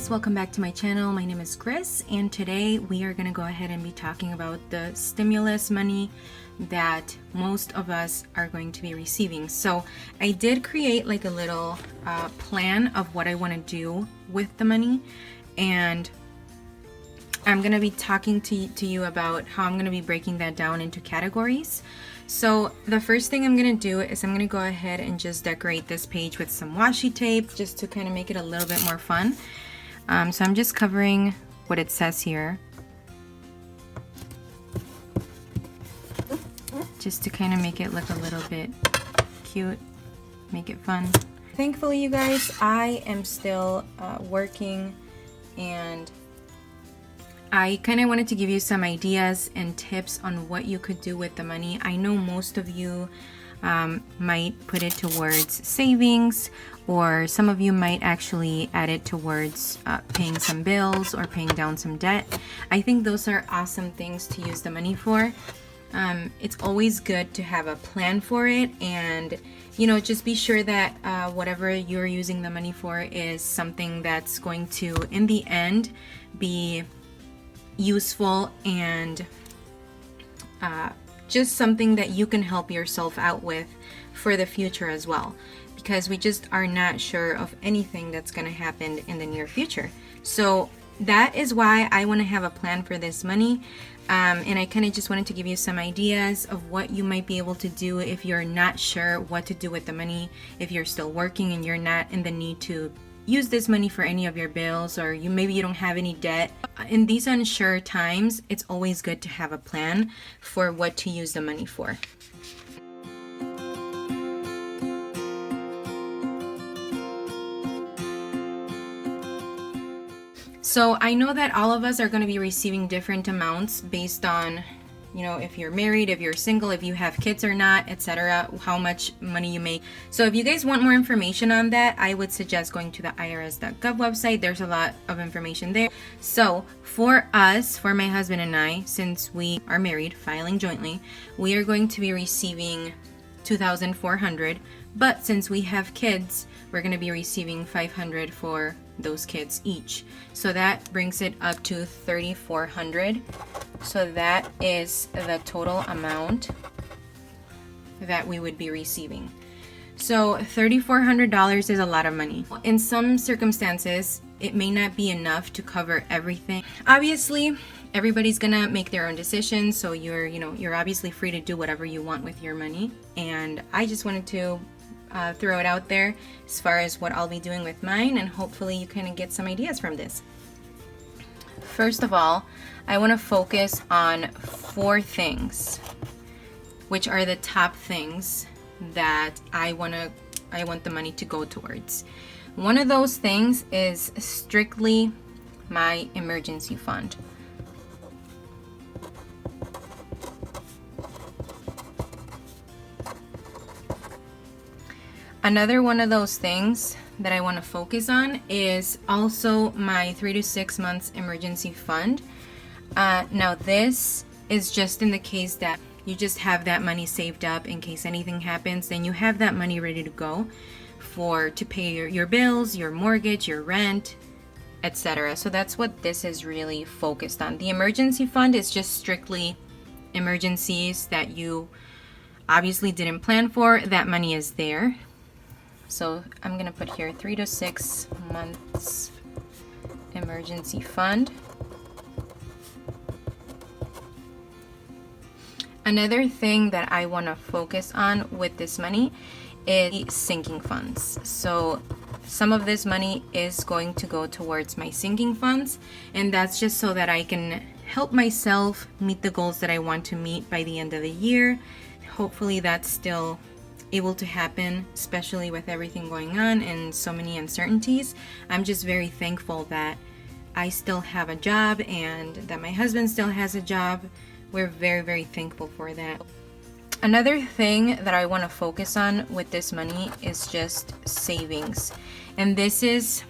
guys, welcome back to my channel. My name is Chris, and today we are going to go ahead and be talking about the stimulus money that most of us are going to be receiving. So I did create like a little plan of what I want to do with the money, and I'm going to be talking to you about how I'm going to be breaking that down into categories. So the first thing I'm going to do is I'm going to go ahead and just decorate this page with some washi tape just to kind of make it a little bit more fun. So I'm just covering what it says here, just to kind of make it look a little bit cute, make it fun. Thankfully, you guys, I am still working, and I kind of wanted to give you some ideas and tips on what you could do with the money. I know most of you might put it towards savings, or some of you might actually add it towards paying some bills or paying down some debt. I think those are awesome things to use the money for. It's always good to have a plan for it, and you know, just be sure that whatever you're using the money for is something that's going to, in the end, be useful and just something that you can help yourself out with for the future as well, because we just are not sure of anything that's going to happen in the near future. So that is why I want to have a plan for this money, and I kind of just wanted to give you some ideas of what you might be able to do if you're not sure what to do with the money, if you're still working and you're not in the need to use this money for any of your bills, or maybe you don't have any debt. In these unsure times, it's always good to have a plan for what to use the money for. So I know that all of us are going to be receiving different amounts based on, you know, if you're married, if you're single, if you have kids or not, etc., how much money you make. So if you guys want more information on that, I would suggest going to the irs.gov website. There's a lot of information there. So for us, for my husband and I, since we are married, filing jointly, we are going to be receiving $2,400. But since we have kids, we're going to be receiving $500 for those kids each. So that brings it up to $3,400. So that is the total amount that we would be receiving. So $3,400 is a lot of money. In some circumstances, it may not be enough to cover everything. Obviously, everybody's gonna make their own decisions, so you're obviously free to do whatever you want with your money. And I just wanted to throw it out there as far as what I'll be doing with mine, and hopefully you kind of get some ideas from this. First of all, I want to focus on 4 things, which are the top things that I want the money to go towards. One of those things is strictly my emergency fund. Another one of those things that I want to focus on is also my 3 to 6 months emergency fund. Now this is just in the case that you just have that money saved up in case anything happens, then you have that money ready to go to pay your bills, your mortgage, your rent, etc. So that's what this is really focused on. The emergency fund is just strictly emergencies that you obviously didn't plan for. That money is there. So I'm gonna put here 3 to 6 months emergency fund. Another thing that I want to focus on with this money is sinking funds. So some of this money is going to go towards my sinking funds, and that's just so that I can help myself meet the goals that I want to meet by the end of the year. Hopefully that's still able to happen, especially with everything going on and so many uncertainties. I'm just very thankful that I still have a job and that my husband still has a job. We're very, very thankful for that. Another thing that I want to focus on with this money is just savings. And this is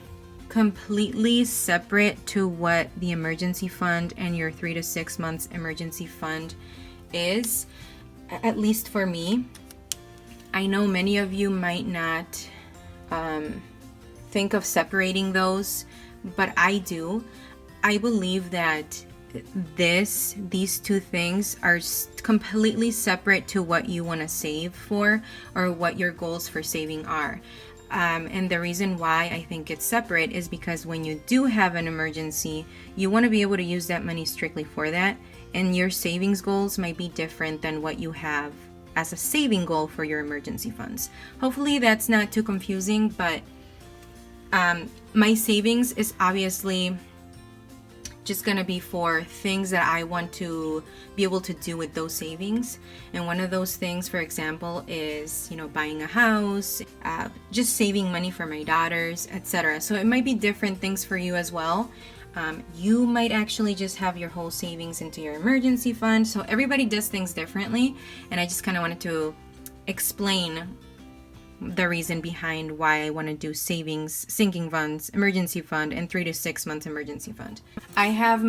completely separate to what the emergency fund and your 3 to 6 months emergency fund is, at least for me. I know many of you might not think of separating those, but I do. I believe that these two things are completely separate to what you want to save for or what your goals for saving are. And the reason why I think it's separate is because when you do have an emergency, you want to be able to use that money strictly for that. And your savings goals might be different than what you have as a saving goal for your emergency funds. Hopefully that's not too confusing, but my savings is obviously just gonna be for things that I want to be able to do with those savings. And one of those things, for example, is, you know, buying a house, just saving money for my daughters, etc. So it might be different things for you as well. You might actually just have your whole savings into your emergency fund. So everybody does things differently, and I just kind of wanted to explain the reason behind why I want to do savings, sinking funds, emergency fund, and 3 to 6 months emergency fund. I have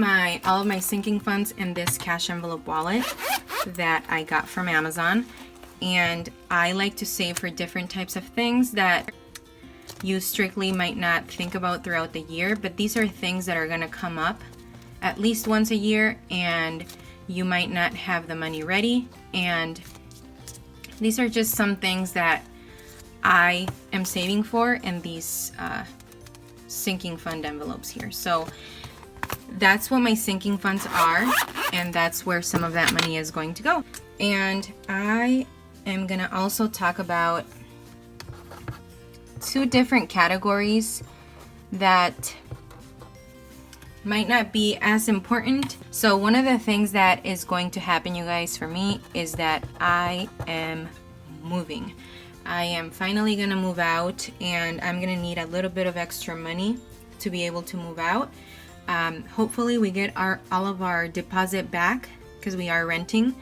all of my sinking funds in this cash envelope wallet that I got from Amazon, and I like to save for different types of things that you strictly might not think about throughout the year, but these are things that are going to come up at least once a year, and you might not have the money ready. And these are just some things that I am saving for in these sinking fund envelopes here. So that's what my sinking funds are, and that's where some of that money is going to go. And I am gonna also talk about 2 different categories that might not be as important. So one of the things that is going to happen, you guys, for me is that I am moving. I am finally gonna move out, and I'm gonna need a little bit of extra money to be able to move out. Hopefully we get all of our deposit back because we are renting.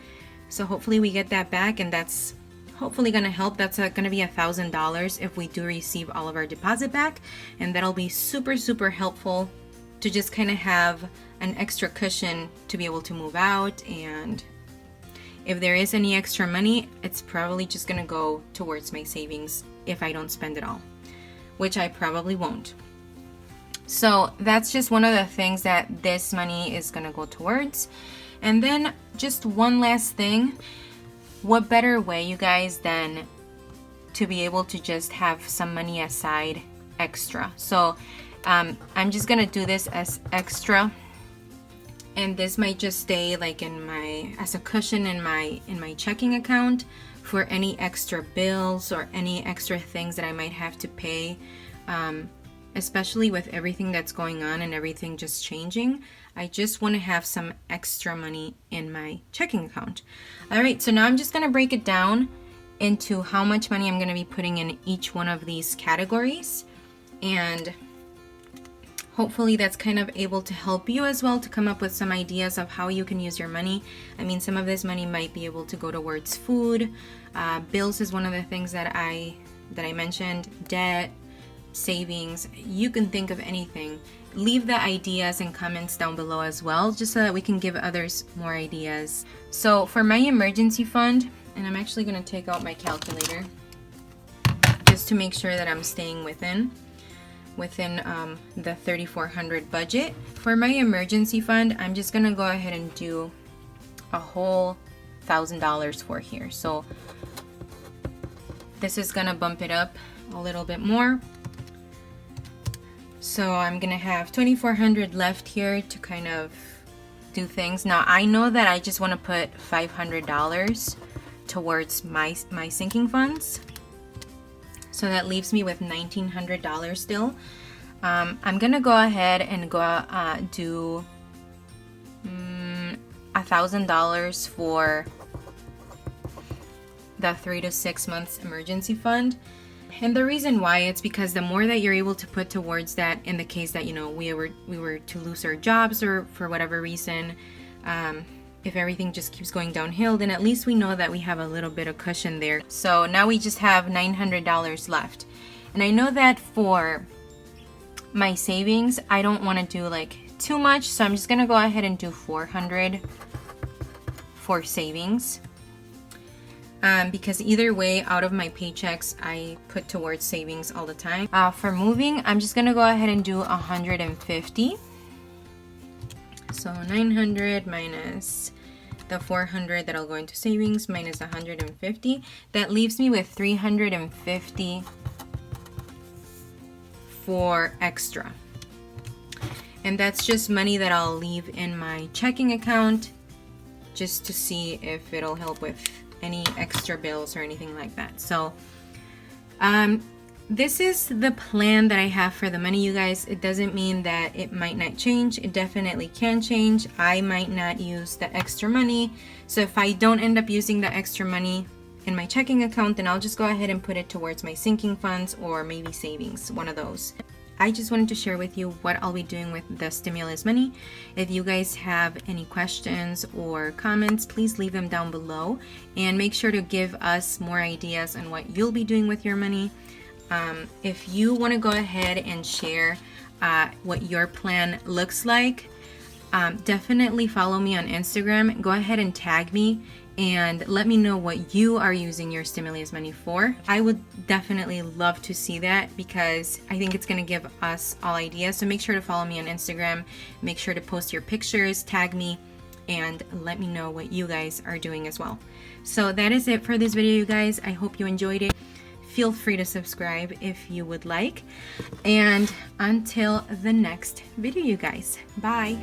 So hopefully we get that back, and that's hopefully gonna help. That's gonna be $1,000 if we do receive all of our deposit back, and that'll be super, super helpful to just kind of have an extra cushion to be able to move out. And if there is any extra money, it's probably just gonna go towards my savings if I don't spend it all, which I probably won't. So that's just one of the things that this money is gonna go towards. And then just one last thing, what better way, you guys, than to be able to just have some money aside extra. So I'm just gonna do this as extra, and this might just stay like as a cushion in my checking account for any extra bills or any extra things that I might have to pay, especially with everything that's going on and everything just changing. I just want to have some extra money in my checking account. All right, so now I'm just going to break it down into how much money I'm going to be putting in each one of these categories, and hopefully that's kind of able to help you as well to come up with some ideas of how you can use your money. I mean, some of this money might be able to go towards food. Bills is one of the things that I mentioned. Debt, savings, you can think of anything. Leave the ideas and comments down below as well, just so that we can give others more ideas. So for my emergency fund, and I'm actually going to take out my calculator just to make sure that I'm staying within the 3,400 budget. For my emergency fund, I'm just gonna go ahead and do a whole $1,000 for here. So this is gonna bump it up a little bit more. So I'm gonna have 2,400 left here to kind of do things. Now I know that I just want to put $500 towards my sinking funds. So that leaves me with $1,900 still. I'm gonna go ahead and do $1,000 for the 3 to 6 months emergency fund. And the reason why, it's because the more that you're able to put towards that, in the case that, you know, we were to lose our jobs or for whatever reason, if everything just keeps going downhill, then at least we know that we have a little bit of cushion there. So now we just have $900 left. And I know that for my savings, I don't want to do like too much, so I'm just gonna go ahead and do $400 for savings. because either way, out of my paychecks, I put towards savings all the time. For moving, I'm just gonna go ahead and do 150. So 900 minus the 400 that'll go into savings minus 150. That leaves me with 350 for extra. And that's just money that I'll leave in my checking account just to see if it'll help with any extra bills or anything like that. So this is the plan that I have for the money, you guys. It doesn't mean that it might not change. It definitely can change. I might not use the extra money. So if I don't end up using the extra money in my checking account, then I'll just go ahead and put it towards my sinking funds or maybe savings, one of those. I just wanted to share with you what I'll be doing with the stimulus money. If you guys have any questions or comments, please leave them down below and make sure to give us more ideas on what you'll be doing with your money. If you want to go ahead and share what your plan looks like, definitely follow me on Instagram. Go ahead and tag me and let me know what you are using your stimulus money for. I would definitely love to see that because I think it's going to give us all ideas. So make sure to follow me on Instagram. Make sure to post your pictures, tag me, and let me know what you guys are doing as well. So that is it for this video, you guys. I hope you enjoyed it. Feel free to subscribe if you would like. And until the next video, you guys. Bye.